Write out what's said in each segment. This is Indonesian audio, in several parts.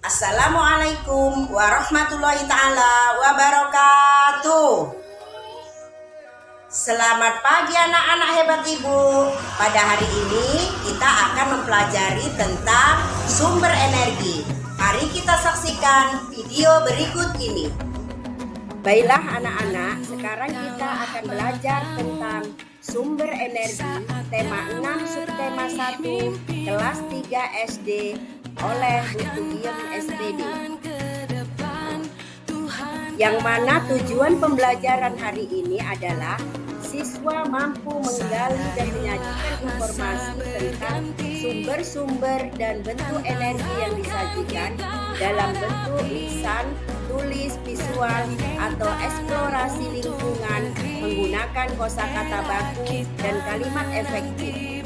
Assalamualaikum warahmatullahi ta'ala wabarakatuh. Selamat pagi anak-anak hebat ibu. Pada hari ini kita akan mempelajari tentang sumber energi. Mari kita saksikan video berikut ini. Baiklah anak-anak, sekarang kita akan belajar tentang sumber energi tema 6 subtema 1 kelas 3 SD oleh Bu Diem SPD. Yang mana tujuan pembelajaran hari ini adalah siswa mampu menggali dan menyajikan informasi tentang sumber-sumber dan bentuk energi yang disajikan dalam bentuk lisan, tulis, visual, atau eksplorasi lingkungan menggunakan kosakata baku dan kalimat efektif.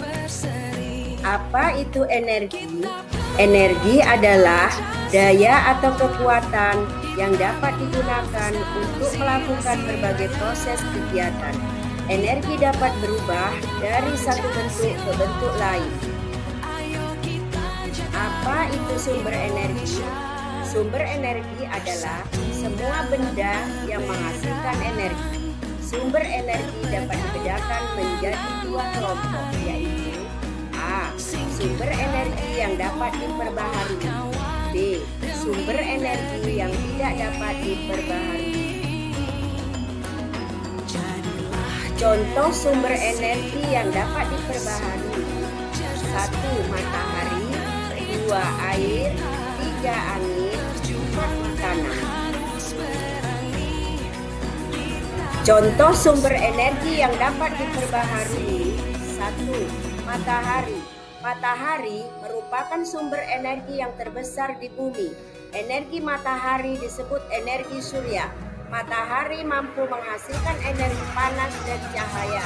Apa itu energi? Energi adalah daya atau kekuatan yang dapat digunakan untuk melakukan berbagai proses kegiatan. Energi dapat berubah dari satu bentuk ke bentuk lain. Apa itu sumber energi? Sumber energi adalah semua benda yang menghasilkan energi. Sumber energi dapat dibedakan menjadi dua kelompok, yaitu A. Sumber energi yang dapat diperbaharui. B. Sumber energi yang tidak dapat diperbaharui. Contoh sumber energi yang dapat diperbaharui: 1. Matahari, 2. Air, 3. Angin, 4. Tanah. Contoh sumber energi yang dapat diperbaharui: 1. Matahari. Matahari merupakan sumber energi yang terbesar di bumi. Energi matahari disebut energi surya. Matahari mampu menghasilkan energi panas dan cahaya.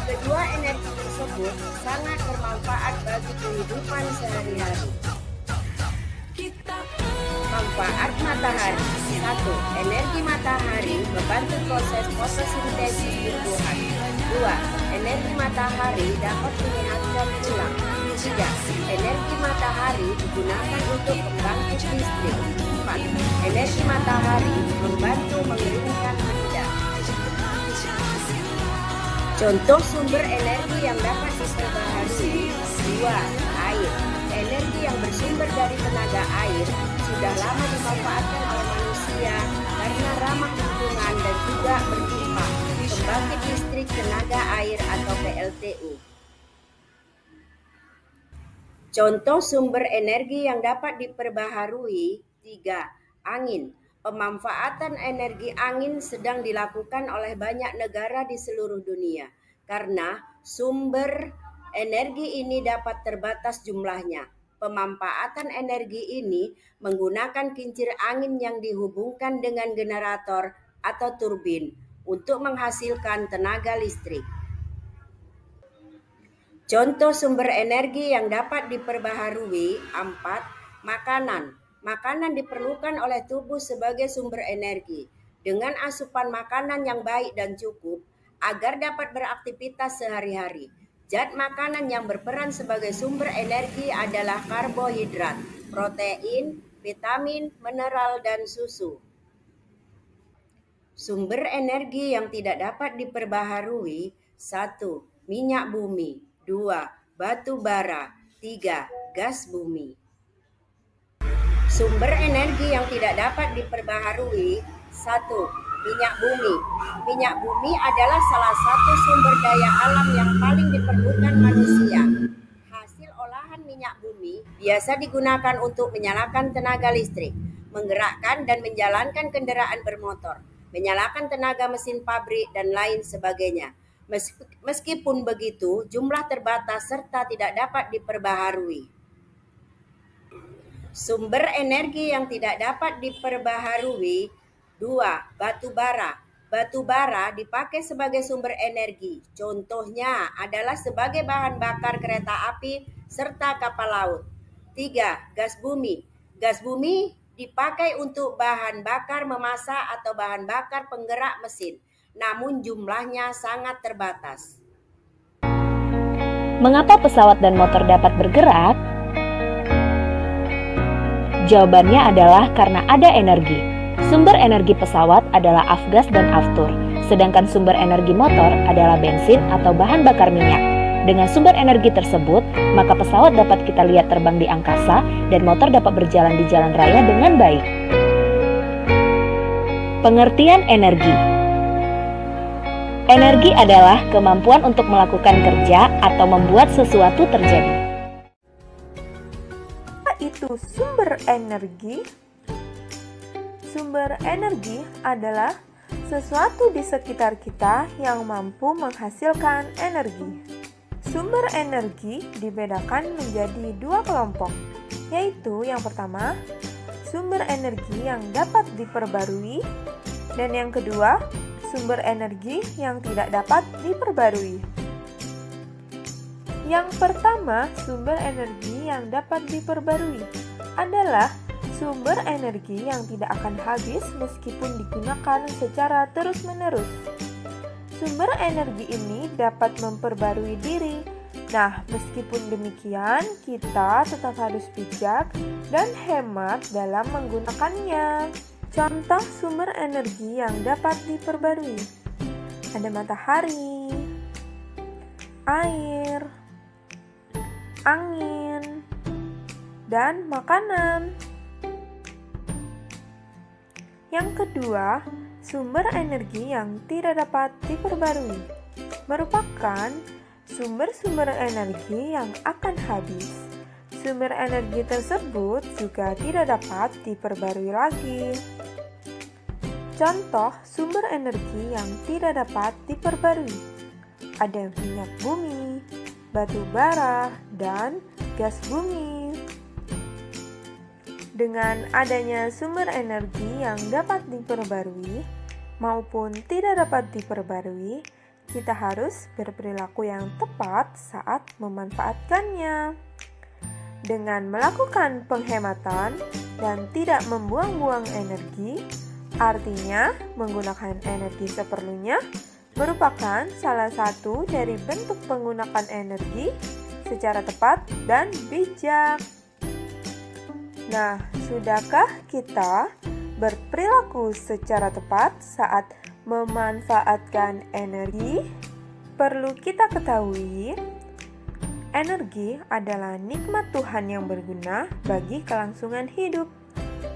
Kedua energi tersebut sangat bermanfaat bagi kehidupan sehari-hari. Manfaat matahari: 1. Energi matahari membantu proses fotosintesis tumbuhan. 2. Energi matahari dapat menyehatkan tulang. 3. Energi matahari digunakan untuk pembangkit listrik. 4. Energi matahari membantu mengeringkan benda. Contoh sumber energi yang dapat diperbaharui: 2. Air. Energi yang bersumber dari tenaga air sudah lama dimanfaatkan oleh manusia karena ramah lingkungan dan juga berlimpah. Pembangkit listrik tenaga air atau PLTU. Contoh sumber energi yang dapat diperbaharui: 3. Angin. Pemanfaatan energi angin sedang dilakukan oleh banyak negara di seluruh dunia karena sumber energi ini dapat terbatas jumlahnya. Pemanfaatan energi ini menggunakan kincir angin yang dihubungkan dengan generator atau turbin untuk menghasilkan tenaga listrik. Contoh sumber energi yang dapat diperbaharui: 4. Makanan. Makanan diperlukan oleh tubuh sebagai sumber energi. Dengan asupan makanan yang baik dan cukup agar dapat beraktivitas sehari-hari. Zat makanan yang berperan sebagai sumber energi adalah karbohidrat, protein, vitamin, mineral, dan susu. Sumber energi yang tidak dapat diperbaharui: 1. Minyak bumi. 2. Batu bara. 3. Gas bumi. Sumber energi yang tidak dapat diperbaharui: 1. Minyak bumi. Minyak bumi adalah salah satu sumber daya alam yang paling diperlukan manusia. Hasil olahan minyak bumi biasa digunakan untuk menyalakan tenaga listrik, menggerakkan dan menjalankan kendaraan bermotor, menyalakan tenaga mesin pabrik, dan lain sebagainya. Meskipun begitu, jumlah terbatas serta tidak dapat diperbaharui. Sumber energi yang tidak dapat diperbaharui: 2. Batu bara. Batu bara dipakai sebagai sumber energi. Contohnya adalah sebagai bahan bakar kereta api serta kapal laut. 3. Gas bumi. Gas bumi dipakai untuk bahan bakar memasak atau bahan bakar penggerak mesin, namun jumlahnya sangat terbatas. Mengapa pesawat dan motor dapat bergerak? Jawabannya adalah karena ada energi. Sumber energi pesawat adalah afgas dan aftur, sedangkan sumber energi motor adalah bensin atau bahan bakar minyak. Dengan sumber energi tersebut, maka pesawat dapat kita lihat terbang di angkasa dan motor dapat berjalan di jalan raya dengan baik. Pengertian energi. Energi adalah kemampuan untuk melakukan kerja atau membuat sesuatu terjadi. Apa itu sumber energi? Sumber energi adalah sesuatu di sekitar kita yang mampu menghasilkan energi. Sumber energi dibedakan menjadi dua kelompok, yaitu yang pertama, sumber energi yang dapat diperbarui, dan yang kedua, sumber energi yang tidak dapat diperbarui. Yang pertama, sumber energi yang dapat diperbarui adalah sumber energi yang tidak akan habis meskipun digunakan secara terus-menerus. Sumber energi ini dapat memperbarui diri. Nah, meskipun demikian, kita tetap harus bijak dan hemat dalam menggunakannya. Contoh sumber energi yang dapat diperbarui. Ada matahari, air, angin, dan makanan. Yang kedua, sumber energi yang tidak dapat diperbarui merupakan sumber-sumber energi yang akan habis. Sumber energi tersebut juga tidak dapat diperbarui lagi. Contoh sumber energi yang tidak dapat diperbarui ada minyak bumi, batu bara, dan gas bumi. Dengan adanya sumber energi yang dapat diperbarui maupun tidak dapat diperbarui, kita harus berperilaku yang tepat saat memanfaatkannya. Dengan melakukan penghematan dan tidak membuang-buang energi, artinya menggunakan energi seperlunya, merupakan salah satu dari bentuk penggunaan energi secara tepat dan bijak. Nah, sudahkah kita berperilaku secara tepat saat memanfaatkan energi? Perlu kita ketahui, energi adalah nikmat Tuhan yang berguna bagi kelangsungan hidup.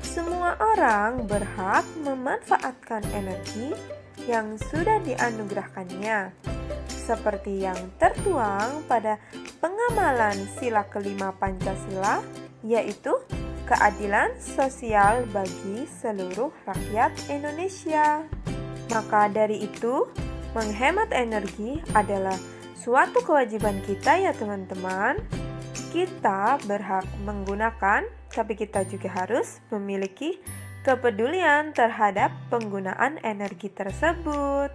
Semua orang berhak memanfaatkan energi yang sudah dianugerahkannya, seperti yang tertuang pada pengamalan sila kelima Pancasila, yaitu keadilan sosial bagi seluruh rakyat Indonesia. Maka dari itu, menghemat energi adalah suatu kewajiban kita ya teman-teman. Kita berhak menggunakan, tapi kita juga harus memiliki kepedulian terhadap penggunaan energi tersebut.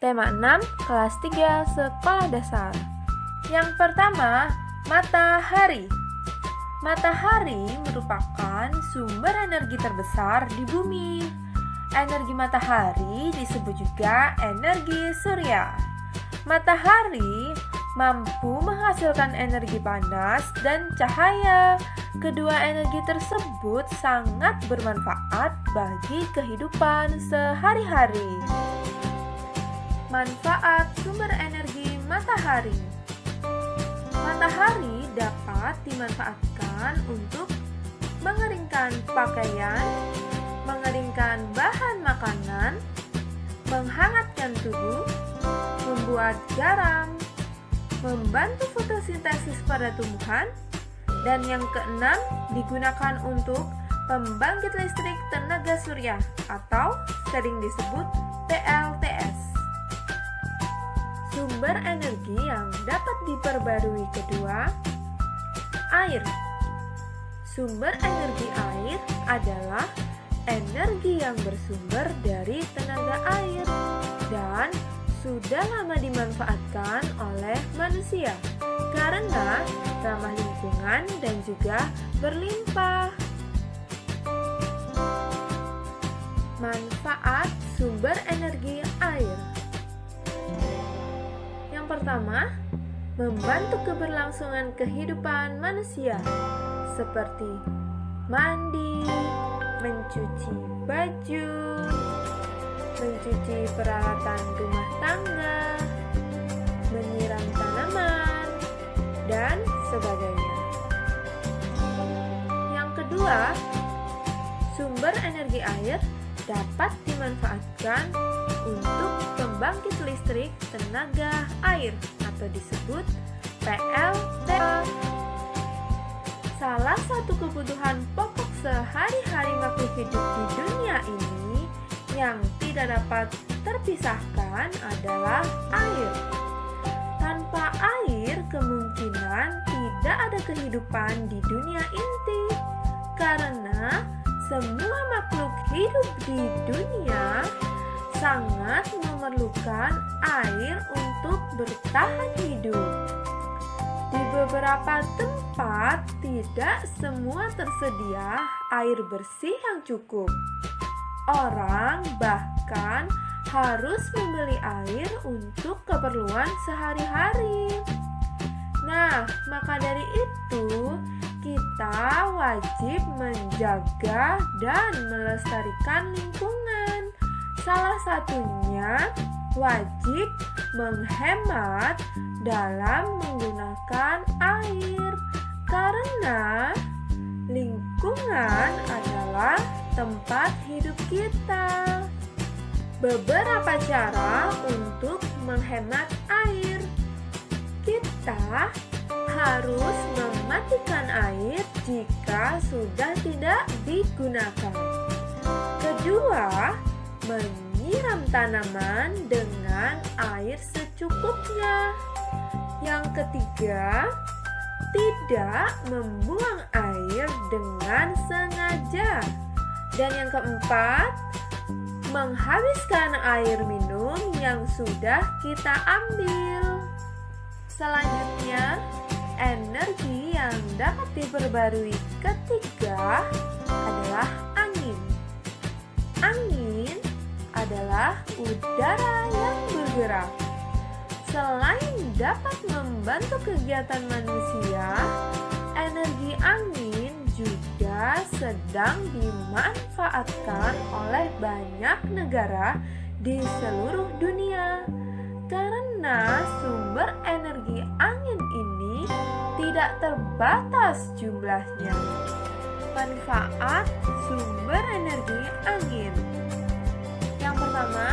Tema 6, kelas 3 sekolah dasar. Yang pertama, matahari. Matahari merupakan sumber energi terbesar di bumi. Energi matahari disebut juga energi surya. Matahari mampu menghasilkan energi panas dan cahaya. Kedua energi tersebut sangat bermanfaat bagi kehidupan sehari-hari. Manfaat sumber energi matahari. Matahari dapat dimanfaatkan untuk mengeringkan pakaian, mengeringkan bahan makanan, menghangatkan tubuh, membuat garam, membantu fotosintesis pada tumbuhan, dan yang keenam digunakan untuk pembangkit listrik tenaga surya atau sering disebut PLTS. Sumber energi yang dapat diperbarui kedua, air. Sumber energi air adalah energi yang bersumber dari tenaga air dan sudah lama dimanfaatkan oleh manusia karena ramah lingkungan dan juga berlimpah. Manfaat sumber energi air. Yang pertama, membantu keberlangsungan kehidupan manusia. seperti mandi, mencuci baju, mencuci peralatan rumah tangga, menyiram tanaman, dan sebagainya. Yang kedua, sumber energi air dapat dimanfaatkan untuk pembangkit listrik tenaga air atau disebut PLTA. Salah satu kebutuhan pokok sehari-hari makhluk hidup di dunia ini yang tidak dapat terpisahkan adalah air. Tanpa air, kemungkinan tidak ada kehidupan di dunia inti, karena semua makhluk hidup di dunia sangat memerlukan air untuk bertahan hidup. Di beberapa tempat, tidak semua tersedia air bersih yang cukup. Orang bahkan harus membeli air untuk keperluan sehari-hari. Nah, maka dari itu, kita wajib menjaga dan melestarikan lingkungan. Salah satunya wajib menghemat dalam menggunakan air, karena lingkungan adalah tempat hidup kita. Beberapa cara untuk menghemat air. Kita harus mematikan air jika sudah tidak digunakan. Kedua, menyiram tanaman dengan air secukupnya. Yang ketiga, tidak membuang air dengan sengaja. Dan yang keempat, menghabiskan air minum yang sudah kita ambil. Selanjutnya, energi yang dapat diperbarui ketiga adalah angin. Angin adalah udara yang bergerak. Selain dapat membantu kegiatan manusia, energi angin juga sedang dimanfaatkan oleh banyak negara di seluruh dunia. Karena sumber energi angin ini tidak terbatas jumlahnya. Manfaat sumber energi angin. Yang pertama,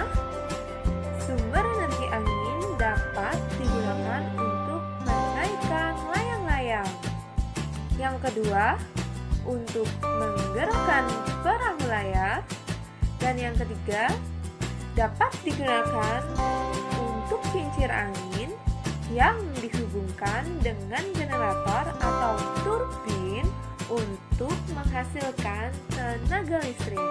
sumber energi angin dapat digunakan untuk menaikkan layang-layang. Yang kedua, untuk menggerakkan perahu layar. Dan yang ketiga, dapat digunakan untuk kincir angin yang dihubungkan dengan generator atau turbin untuk menghasilkan tenaga listrik,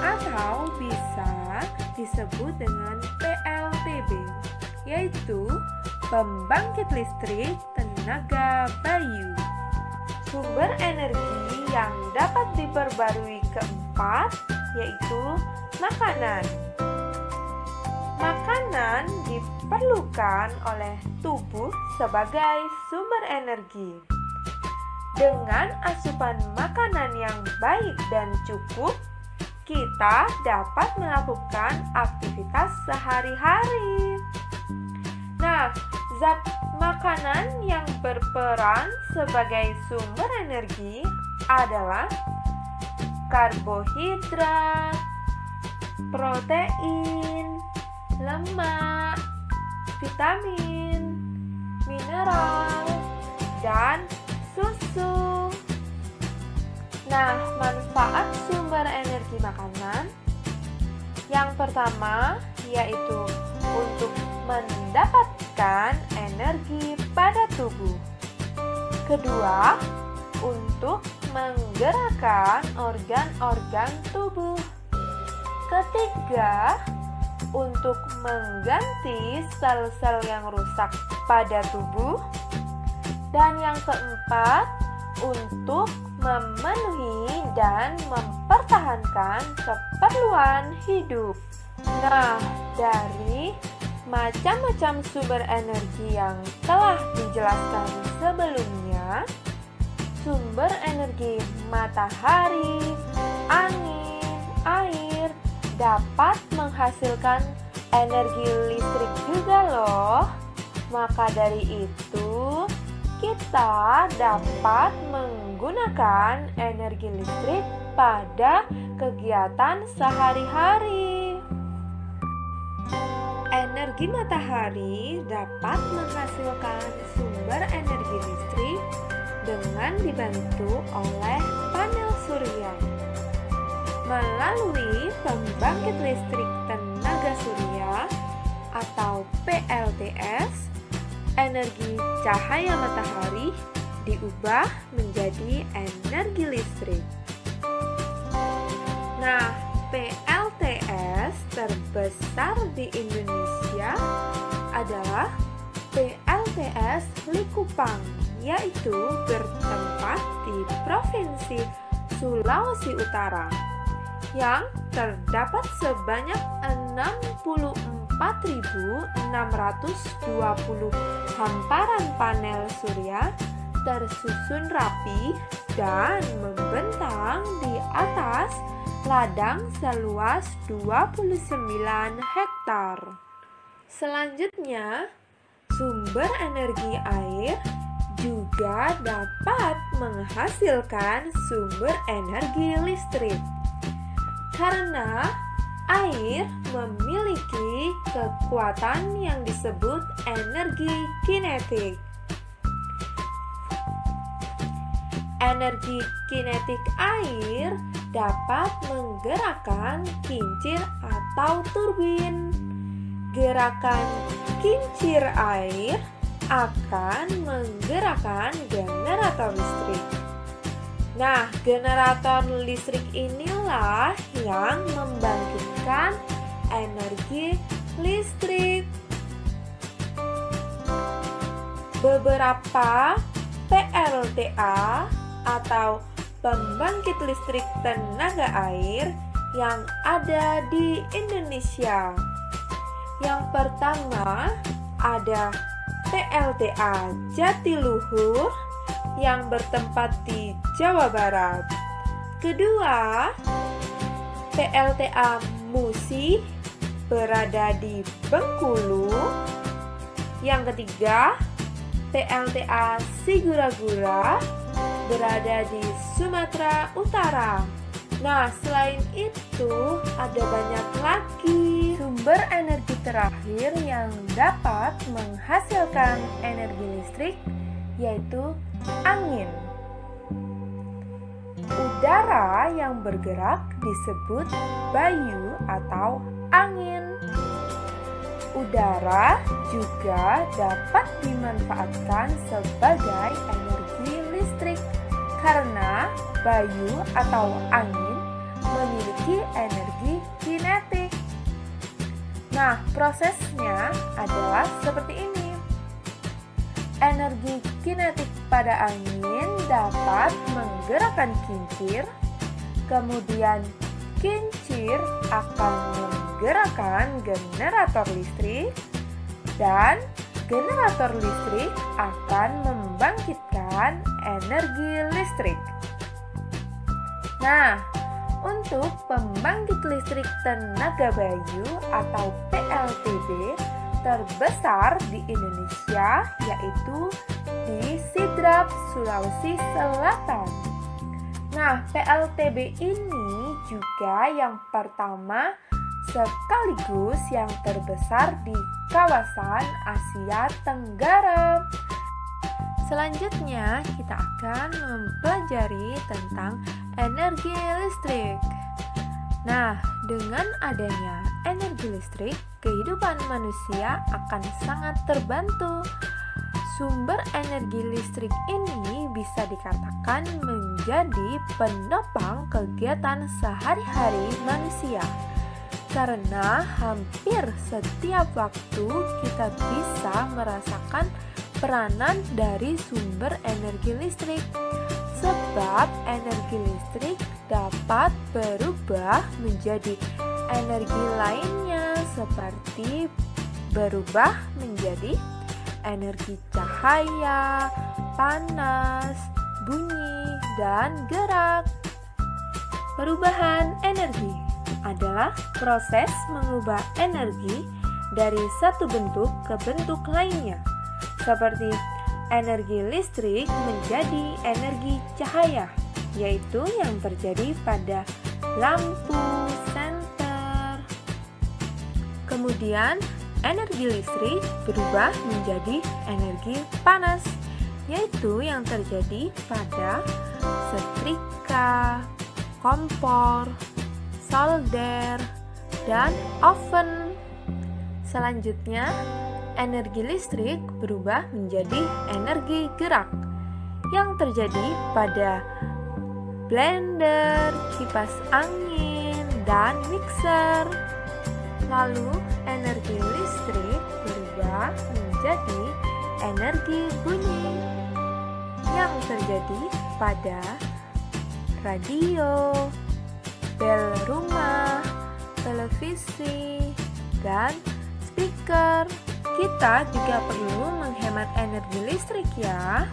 atau bisa disebut dengan PLTB, yaitu pembangkit listrik tenaga bayu. Sumber energi yang dapat diperbarui keempat yaitu makanan. Makanan diperlukan oleh tubuh sebagai sumber energi. Dengan asupan makanan yang baik dan cukup, kita dapat melakukan aktivitas sehari-hari. Nah, zat makanan yang berperan sebagai sumber energi adalah karbohidrat, protein, lemak, vitamin, mineral, dan susu. Nah, manfaat sumber energi makanan yang pertama yaitu untuk mendapatkan energi pada tubuh. Kedua, untuk menggerakkan organ-organ tubuh. Ketiga, untuk mengganti sel-sel yang rusak pada tubuh. Dan yang keempat, untuk memenuhi dan mempertahankan keperluan hidup. Nah, dari macam-macam sumber energi yang telah dijelaskan sebelumnya, sumber energi matahari, angin, air dapat menghasilkan energi listrik juga loh. Maka dari itu, kita dapat menggunakan energi listrik pada kegiatan sehari-hari. Energi matahari dapat menghasilkan sumber energi listrik dengan dibantu oleh panel surya. Melalui pembangkit listrik tenaga surya atau PLTS, energi cahaya matahari diubah menjadi energi listrik. Nah, PLTS terbesar di Indonesia adalah PLTS Likupang, yaitu bertempat di Provinsi Sulawesi Utara, yang terdapat sebanyak 64.620 hamparan panel surya tersusun rapi dan membentang di atas ladang seluas 29 hektar. Selanjutnya, sumber energi air juga dapat menghasilkan sumber energi listrik. Karena air memiliki kekuatan yang disebut energi kinetik. Energi kinetik air dapat menggerakkan kincir atau turbin. Gerakan kincir air akan menggerakkan generator listrik. Nah, generator listrik inilah yang membangkitkan energi listrik. Beberapa PLTA atau pembangkit listrik tenaga air yang ada di Indonesia. Yang pertama ada PLTA Jatiluhur yang bertempat di Jawa Barat. Kedua, PLTA Musi berada di Bengkulu. Yang ketiga, PLTA Sigura-gura berada di Sumatera Utara. Nah, selain itu ada banyak lagi sumber energi terakhir yang dapat menghasilkan energi listrik, yaitu angin. Udara yang bergerak disebut bayu atau angin. Udara juga dapat dimanfaatkan sebagai energi listrik karena bayu atau angin memiliki energi kinetik. Nah, prosesnya adalah seperti ini. Energi kinetik pada angin dapat menggerakkan kincir, kemudian kincir akan menggerakkan generator listrik, dan generator listrik akan membangkitkan energi listrik. Nah, untuk pembangkit listrik tenaga bayu atau PLTB terbesar di Indonesia yaitu di Sidrap, Sulawesi Selatan. Nah, PLTB ini juga yang pertama sekaligus yang terbesar di kawasan Asia Tenggara. Selanjutnya, kita akan mempelajari tentang energi listrik. Nah, dengan adanya energi listrik, kehidupan manusia akan sangat terbantu. Sumber energi listrik ini bisa dikatakan menjadi penopang kegiatan sehari-hari manusia. Karena hampir setiap waktu kita bisa merasakan peranan dari sumber energi listrik. Sebab energi listrik dapat berubah menjadi energi lainnya seperti berubah menjadi energi cahaya, panas, bunyi, dan gerak. Perubahan energi adalah proses mengubah energi dari satu bentuk ke bentuk lainnya, seperti energi listrik menjadi energi cahaya, yaitu yang terjadi pada lampu senter. Kemudian, energi listrik berubah menjadi energi panas, yaitu yang terjadi pada setrika, kompor, solder, dan oven. Selanjutnya, energi listrik berubah menjadi energi gerak yang terjadi pada blender, kipas angin, dan mixer. Lalu, energi listrik berubah menjadi energi bunyi yang terjadi pada radio, bel rumah, televisi, dan speaker. Kita juga perlu menghemat energi listrik ya.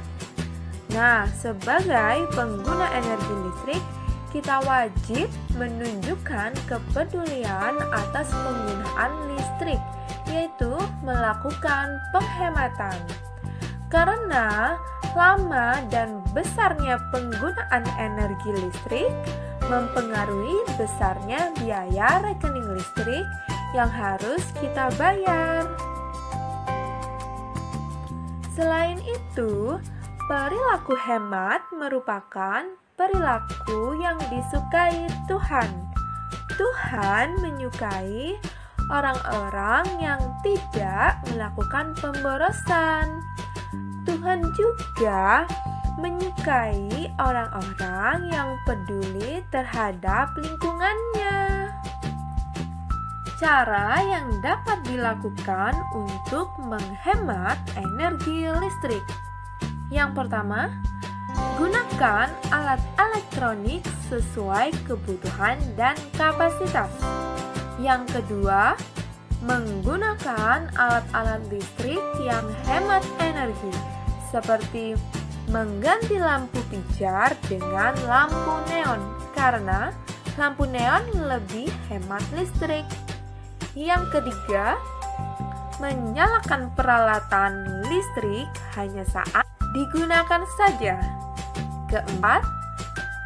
Nah, sebagai pengguna energi listrik, kita wajib menunjukkan kepedulian atas penggunaan listrik, yaitu melakukan penghematan. Karena lama dan besarnya penggunaan energi listrik mempengaruhi besarnya biaya rekening listrik yang harus kita bayar. Selain itu, perilaku hemat merupakan perilaku yang disukai Tuhan. Tuhan menyukai orang-orang yang tidak melakukan pemborosan. Tuhan juga menyukai orang-orang yang peduli terhadap lingkungannya. Cara yang dapat dilakukan untuk menghemat energi listrik. Yang pertama, gunakan alat elektronik sesuai kebutuhan dan kapasitas. Yang kedua, menggunakan alat-alat listrik yang hemat energi, seperti mengganti lampu pijar dengan lampu neon, karena lampu neon lebih hemat listrik. Yang ketiga, menyalakan peralatan listrik hanya saat digunakan saja. Keempat,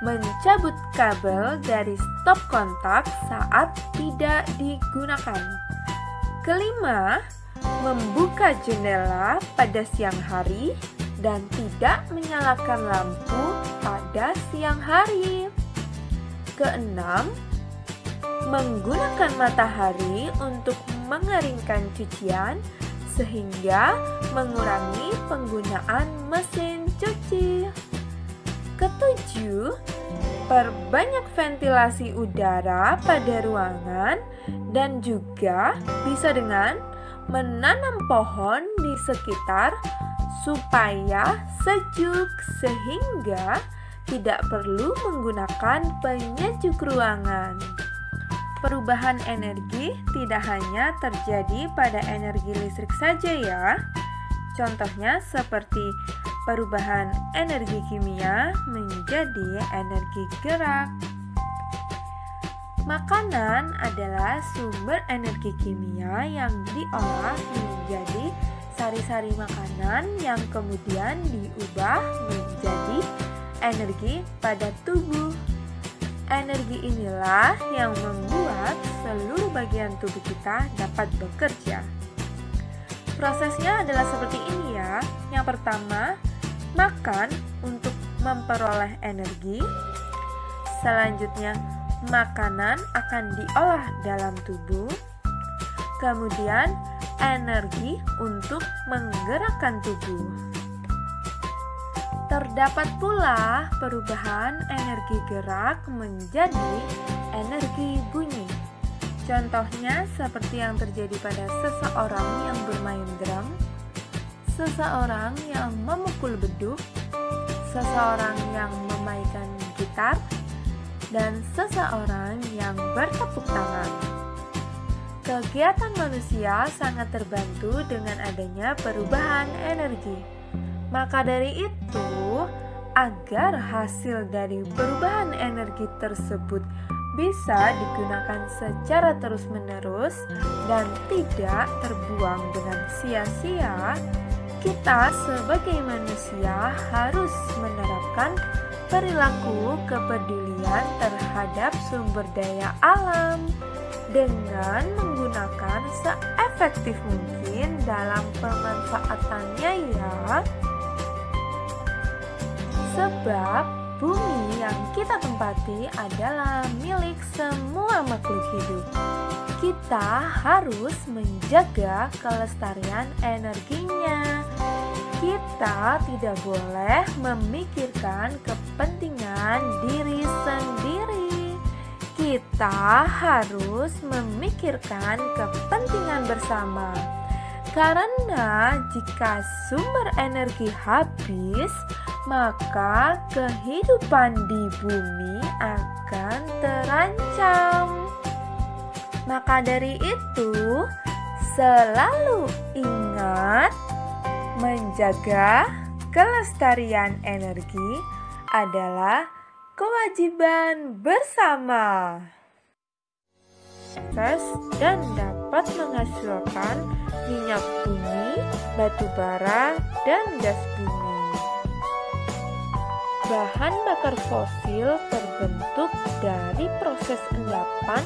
mencabut kabel dari stop kontak saat tidak digunakan. Kelima, membuka jendela pada siang hari dan tidak menyalakan lampu pada siang hari. Keenam, menggunakan matahari untuk mengeringkan cucian sehingga mengurangi penggunaan mesin cuci. Ketujuh, perbanyak ventilasi udara pada ruangan dan juga bisa dengan menanam pohon di sekitar supaya sejuk sehingga tidak perlu menggunakan penyejuk ruangan. Perubahan energi tidak hanya terjadi pada energi listrik saja ya. Contohnya seperti perubahan energi kimia menjadi energi gerak. Makanan adalah sumber energi kimia yang diolah menjadi sari-sari makanan yang kemudian diubah menjadi energi pada tubuh. Energi inilah yang membuat seluruh bagian tubuh kita dapat bekerja. Prosesnya adalah seperti ini ya. Yang pertama, makan untuk memperoleh energi. Selanjutnya, makanan akan diolah dalam tubuh. Kemudian, energi untuk menggerakkan tubuh. Terdapat pula perubahan energi gerak menjadi energi bunyi. Contohnya seperti yang terjadi pada seseorang yang bermain drum, seseorang yang memukul beduk, seseorang yang memainkan gitar, dan seseorang yang bertepuk tangan. Kegiatan manusia sangat terbantu dengan adanya perubahan energi. Maka dari itu, Agar hasil dari perubahan energi tersebut bisa digunakan secara terus-menerus dan tidak terbuang dengan sia-sia, kita sebagai manusia harus menerapkan perilaku kepedulian terhadap sumber daya alam dengan menggunakan seefektif mungkin dalam pemanfaatannya ya. Sebab bumi yang kita tempati adalah milik semua makhluk hidup. Kita harus menjaga kelestarian energinya. Kita tidak boleh memikirkan kepentingan diri sendiri. Kita harus memikirkan kepentingan bersama. Karena jika sumber energi habis, maka kehidupan di bumi akan terancam. Maka dari itu, selalu ingat menjaga kelestarian energi adalah kewajiban bersama. Dan dapat menghasilkan minyak bumi, batu bara, dan gas bumi. Bahan bakar fosil terbentuk dari proses endapan,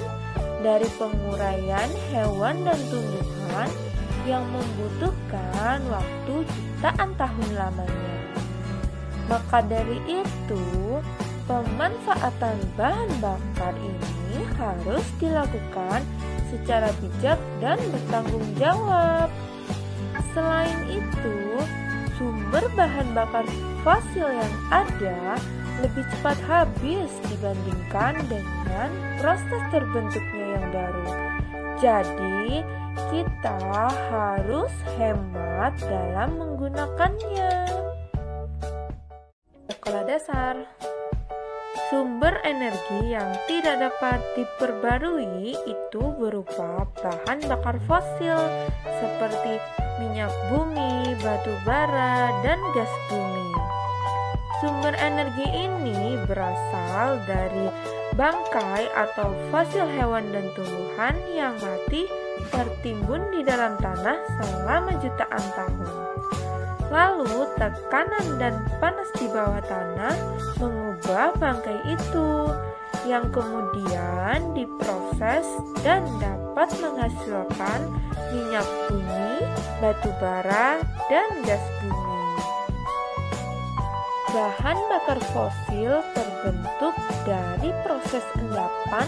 dari penguraian hewan dan tumbuhan yang membutuhkan waktu jutaan tahun lamanya. Maka dari itu, pemanfaatan bahan bakar ini harus dilakukan secara bijak dan bertanggung jawab. Selain itu, sumber bahan bakar fosil yang ada lebih cepat habis dibandingkan dengan proses terbentuknya yang baru. Jadi, kita harus hemat dalam menggunakannya. Sekolah dasar. Sumber energi yang tidak dapat diperbarui itu berupa bahan bakar fosil seperti minyak bumi, batu bara, dan gas bumi. Sumber energi ini berasal dari bangkai atau fosil hewan dan tumbuhan yang mati tertimbun di dalam tanah selama jutaan tahun. Lalu tekanan dan panas di bawah tanah mengubah bangkai itu, yang kemudian diproses dan dapat menghasilkan minyak bumi, batu bara, dan gas bumi. Bahan bakar fosil terbentuk dari proses endapan,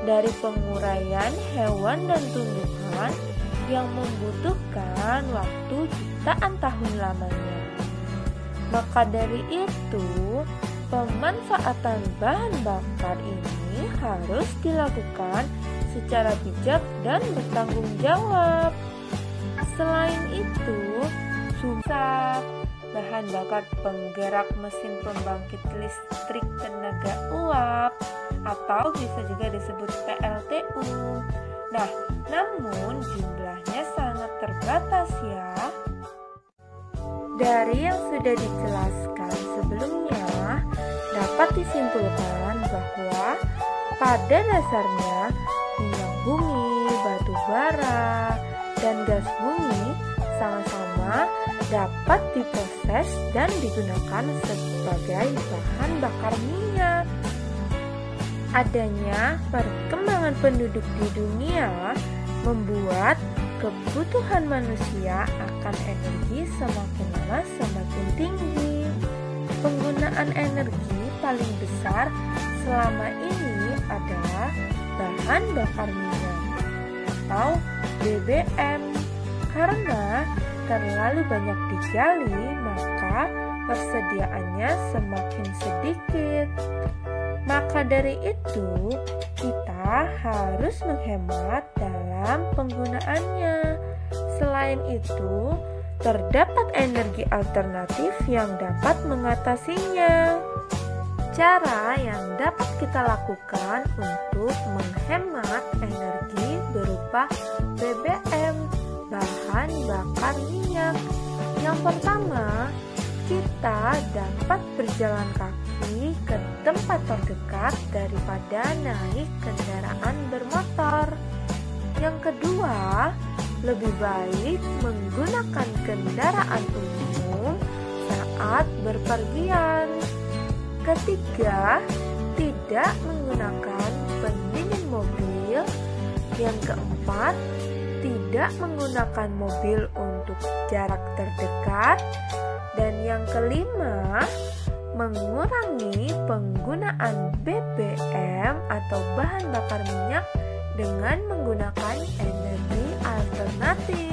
dari penguraian hewan dan tumbuhan yang membutuhkan waktu jutaan tahun lamanya. Maka dari itu, pemanfaatan bahan bakar ini harus dilakukan secara bijak dan bertanggung jawab. Selain itu, bahan bakar penggerak mesin pembangkit listrik tenaga uap atau bisa juga disebut PLTU. Nah, namun jumlahnya sangat terbatas ya. Dari yang sudah dijelaskan sebelumnya, dapat disimpulkan bahwa pada dasarnya minyak bumi, batu bara, dan gas bumi sama-sama dapat diproses dan digunakan sebagai bahan bakar minyak. Adanya perkembangan penduduk di dunia membuat kebutuhan manusia akan energi semakin lama semakin tinggi. Penggunaan energi paling besar selama ini adalah bahan bakar minyak atau BBM. Karena terlalu banyak digali, maka persediaannya semakin sedikit. Maka dari itu, kita harus menghemat dalam penggunaannya. Selain itu, terdapat energi alternatif yang dapat mengatasinya. Cara yang dapat kita lakukan untuk menghemat energi berupa BBM, bahan bakar minyak. Yang pertama, Kita dapat berjalan kaki ke tempat terdekat daripada naik kendaraan bermotor. Yang kedua, lebih baik menggunakan kendaraan umum saat berpergian. Ketiga, tidak menggunakan pendingin mobil. Yang keempat, tidak menggunakan mobil untuk jarak terdekat. Dan yang kelima, mengurangi penggunaan BBM atau bahan bakar minyak dengan menggunakan energi alternatif.